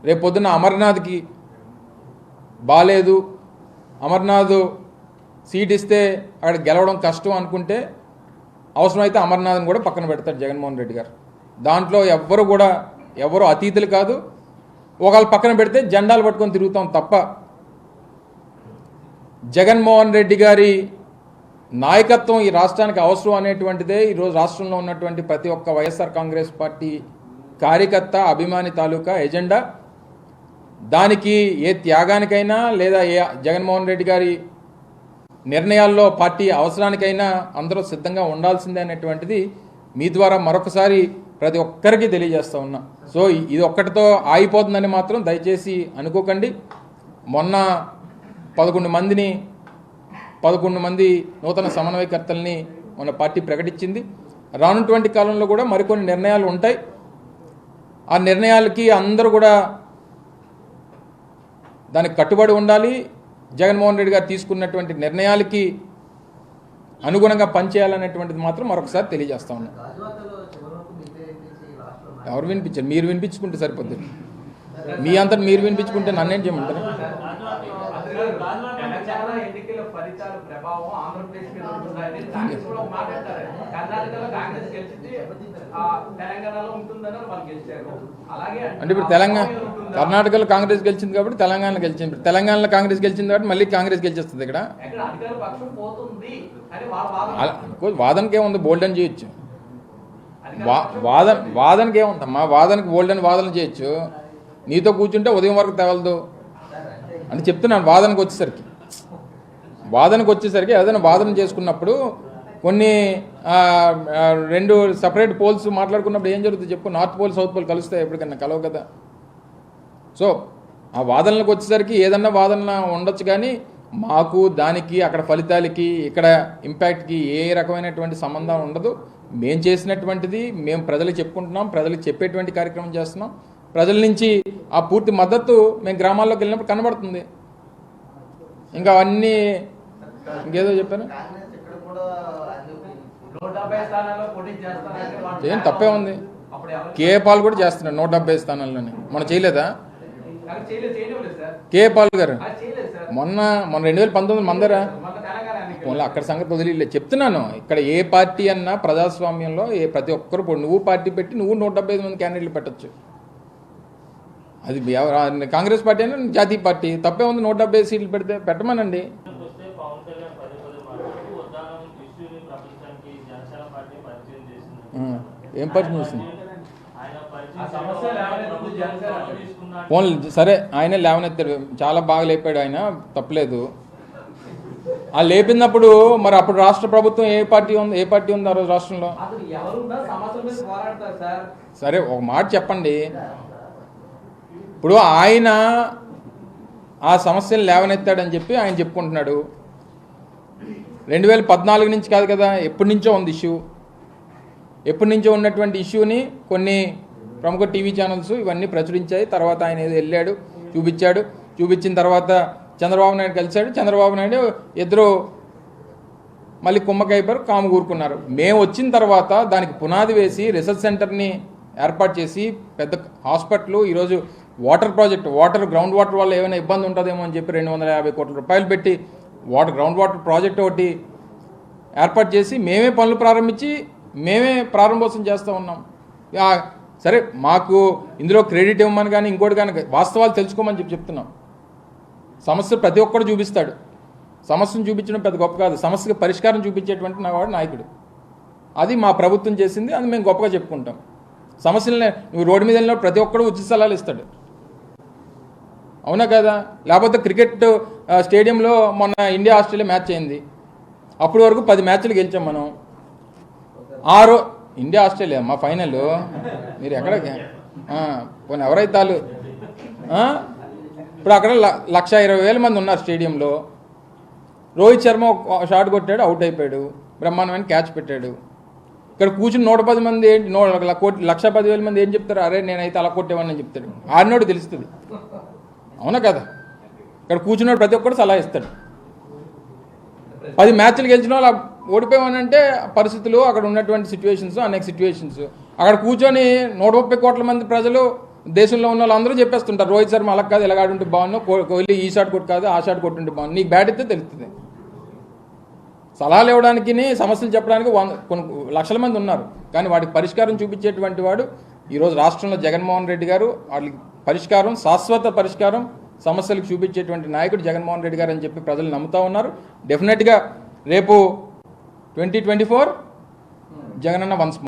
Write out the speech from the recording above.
రేపు పొద్దున్న అమర్నాథ్కి బాలేదు, అమర్నాథ్ సీట్ ఇస్తే అక్కడ గెలవడం కష్టం అనుకుంటే అవసరమైతే అమర్నాథ్ని కూడా పక్కన పెడతాడు జగన్మోహన్ రెడ్డి గారు. దాంట్లో ఎవరు అతీతులు కాదు. ఒకళ్ళు పక్కన పెడితే జెండాలు పట్టుకొని తిరుగుతాం తప్ప జగన్మోహన్ రెడ్డి గారి నాయకత్వం ఈ రాష్ట్రానికి అవసరం అనేటువంటిదే ఈరోజు రాష్ట్రంలో ఉన్నటువంటి ప్రతి ఒక్క వైఎస్ఆర్ కాంగ్రెస్ పార్టీ కార్యకర్త అభిమాని తాలూకా ఎజెండా. దానికి ఏ త్యాగానికైనా లేదా ఏ జగన్మోహన్ రెడ్డి గారి నిర్ణయాల్లో పార్టీ అవసరానికైనా అందరూ సిద్ధంగా ఉండాల్సిందే అనేటువంటిది మీ ద్వారా మరొకసారి ప్రతి ఒక్కరికి తెలియజేస్తూ ఉన్నా. సో ఇది ఒక్కటితో ఆగిపోతుందని మాత్రం దయచేసి అనుకోకండి. మొన్న 11 మంది నూతన సమన్వయకర్తల్ని మన పార్టీ ప్రకటించింది. రానున్నటువంటి కాలంలో కూడా మరికొన్ని నిర్ణయాలు ఉంటాయి. ఆ నిర్ణయాలకి అందరూ కూడా దానికి కట్టుబడి ఉండాలి. జగన్మోహన్ రెడ్డి గారు తీసుకున్నటువంటి నిర్ణయాలకి అనుగుణంగా పనిచేయాలనేటువంటిది మాత్రం మరొకసారి తెలియజేస్తా ఉన్నాం. ఎవరు వినిపించారు? మీరు వినిపించుకుంటే సరిపోద్ది. మీ అంతా మీరు వినిపించుకుంటే నన్నేం చేయమంటారు? అంటే ఇప్పుడు కర్ణాటకలో కాంగ్రెస్ గెలిచింది కాబట్టి తెలంగాణలో గెలిచింది. తెలంగాణలో కాంగ్రెస్ గెలిచింది కాబట్టి మళ్ళీ కాంగ్రెస్ గెలిచేస్తుంది. ఇక్కడ వాదనకి ఏముంది? బోల్డ్ అని చేయొచ్చు. వాదనకి ఏముందమ్మా? వాదనకి బోల్డ్ అని వాదన చేయొచ్చు. నీతో కూర్చుంటే ఉదయం వరకు తెవలదు అని చెప్తున్నాను. వాదనకు వచ్చేసరికి ఏదైనా వాదన చేసుకున్నప్పుడు కొన్ని 2 సపరేట్ పోల్స్ మాట్లాడుకున్నప్పుడు ఏం జరుగుతుంది చెప్పు? నార్త్ పోల్ సౌత్ పోల్ కలుస్తాయి ఎప్పటికన్నా? కలవు కదా. సో ఆ వాదనలకు వచ్చేసరికి ఏదన్నా వాదన ఉండొచ్చు, కానీ మాకు దానికి అక్కడ ఫలితాలకి ఇక్కడ ఇంపాక్ట్కి ఏ రకమైనటువంటి సంబంధం ఉండదు. మేము చేసినటువంటిది మేము ప్రజలకు చెప్పుకుంటున్నాం, ప్రజలకు చెప్పేటువంటి కార్యక్రమం చేస్తున్నాం. ప్రజల నుంచి ఆ పూర్తి మద్దతు మేము గ్రామాల్లోకి వెళ్ళినప్పుడు కనబడుతుంది. ఇంకా అవన్నీ ఇంకేదో చెప్పాను. ఏం తప్పే ఉంది? కేఏ పాల్ కూడా చేస్తున్నాడు 170 స్థానాల్లోనే. మనం చేయలేదా? కేఏ పాల్ గారు మొన్న 2019 మందరా అక్కడ సంగతి వదిలేదు. చెప్తున్నాను, ఇక్కడ ఏ పార్టీ అన్నా ప్రజాస్వామ్యంలో ప్రతి ఒక్కరు నువ్వు పార్టీ పెట్టి నువ్వు 175 మంది క్యాండిడేట్లు పెట్టచ్చు. అది కాంగ్రెస్ పార్టీ అయినా జాతీయ పార్టీ తప్పే ఉంది. 170 సీట్లు పెడితే పెట్టమనండి. ఏం పరిచయం చేసింది? సరే, ఆయనే లేవనెత్తాడు, చాలా బాగా లేపాడు, ఆయన తప్పలేదు. ఆ లేపినప్పుడు మరి అప్పుడు రాష్ట్ర ప్రభుత్వం ఏ పార్టీ ఉంది ఆ రోజు రాష్ట్రంలో? సరే, ఒక మాట చెప్పండి. ఇప్పుడు ఆయన ఆ సమస్యలు లేవనెత్తాడని చెప్పి ఆయన చెప్పుకుంటున్నాడు. 2014 నుంచి కాదు కదా, ఎప్పటి నుంచో ఉంది ఇష్యూ. ఎప్పటి నుంచో ఉన్నటువంటి ఇష్యూని కొన్ని ప్రముఖ టీవీ ఛానల్స్ ఇవన్నీ ప్రచురించాయి. తర్వాత ఆయన ఏదో వెళ్ళాడు, చూపించిన తర్వాత చంద్రబాబు నాయుడు కలిశాడు. చంద్రబాబు నాయుడు ఇద్దరు మళ్ళీ కుమ్మకైపోయారు, కాము కూరుకున్నారు. మేము వచ్చిన తర్వాత దానికి పునాది వేసి రీసెర్చ్ సెంటర్ని ఏర్పాటు చేసి పెద్ద హాస్పిటల్, ఈరోజు వాటర్ ప్రాజెక్ట్, గ్రౌండ్ వాటర్ వల్ల ఏమైనా ఇబ్బంది ఉంటుందేమో అని చెప్పి 250 కోట్ల రూపాయలు పెట్టి గ్రౌండ్ వాటర్ ప్రాజెక్ట్ ఒకటి ఏర్పాటు చేసి మేమే పనులు ప్రారంభించి మేమే ప్రారంభోత్సవం చేస్తూ ఉన్నాం. సరే, మాకు ఇందులో క్రెడిట్ ఇవ్వమని కానీ ఇంకోటి కానీ వాస్తవాలు తెలుసుకోమని చెప్తున్నాం. సమస్య ప్రతి ఒక్కరు చూపిస్తాడు. సమస్యను చూపించడం పెద్ద గొప్ప కాదు, సమస్యకి పరిష్కారం చూపించేటువంటి నాయకుడు. అది మా ప్రభుత్వం చేసింది, అది మేము గొప్పగా చెప్పుకుంటాం. సమస్యలనే నువ్వు రోడ్డు మీద వెళ్ళినప్పుడు ప్రతి ఒక్కరు ఉచిత సలహాలు ఇస్తాడు, అవునా కదా? లేకపోతే క్రికెట్ స్టేడియంలో మొన్న ఇండియా ఆస్ట్రేలియా మ్యాచ్ అయింది. అప్పటి వరకు 10 మ్యాచ్లు గెలిచాం మనం. ఇండియా ఆస్ట్రేలియా మా ఫైనల్. మీరు ఎక్కడికి పోనీ ఎవరైతే వాళ్ళు ఇప్పుడు అక్కడ 1,20,000 మంది ఉన్నారు స్టేడియంలో. రోహిత్ శర్మ షాట్ కొట్టాడు, అవుట్ అయిపోయాడు, బ్రహ్మాండమైన క్యాచ్ పెట్టాడు. ఇక్కడ కూర్చుని 110 మంది ఏంటి, 1,10,000 మంది ఏం చెప్తారు? అరే నేనైతే అలా కొట్టేవాడిని అని చెప్తాడు. ఆడినోడు తెలుస్తుంది, అవునా కదా? ఇక్కడ కూర్చున్నాడు ప్రతి ఒక్కరు సలహా ఇస్తాడు. 10 మ్యాచ్లు గెలిచిన వాళ్ళు ఓడిపోయామనంటే పరిస్థితులు, అక్కడ ఉన్నటువంటి సిచ్యువేషన్స్, అనేక సిచ్యువేషన్స్. అక్కడ కూర్చొని 130 కోట్ల మంది ప్రజలు దేశంలో ఉన్న వాళ్ళందరూ చెప్పేస్తుంటారు రోహిత్ శర్మ అలా కాదు ఇలా ఆడుంటే బాగున్నావు, కోహ్లీ ఈ షాట్ కొట్టు కాదు ఆ షాట్ కొట్టుంటే బాగుంది. నీకు బ్యాట్ అయితే తెలుస్తుంది. సలహాలు ఇవ్వడానికి సమస్యలు చెప్పడానికి కొన్ని లక్షల మంది ఉన్నారు, కానీ వాటికి పరిష్కారం చూపించేటువంటి వాడు ఈరోజు రాష్ట్రంలో జగన్మోహన్ రెడ్డి గారు. వాళ్ళకి పరిష్కారం, శాశ్వత పరిష్కారం సమస్యలకు చూపించేటువంటి నాయకుడు జగన్మోహన్ రెడ్డి గారు అని చెప్పి ప్రజలు నమ్ముతూ ఉన్నారు. డెఫినెట్గా రేపు 2024 జగనన్న వన్స్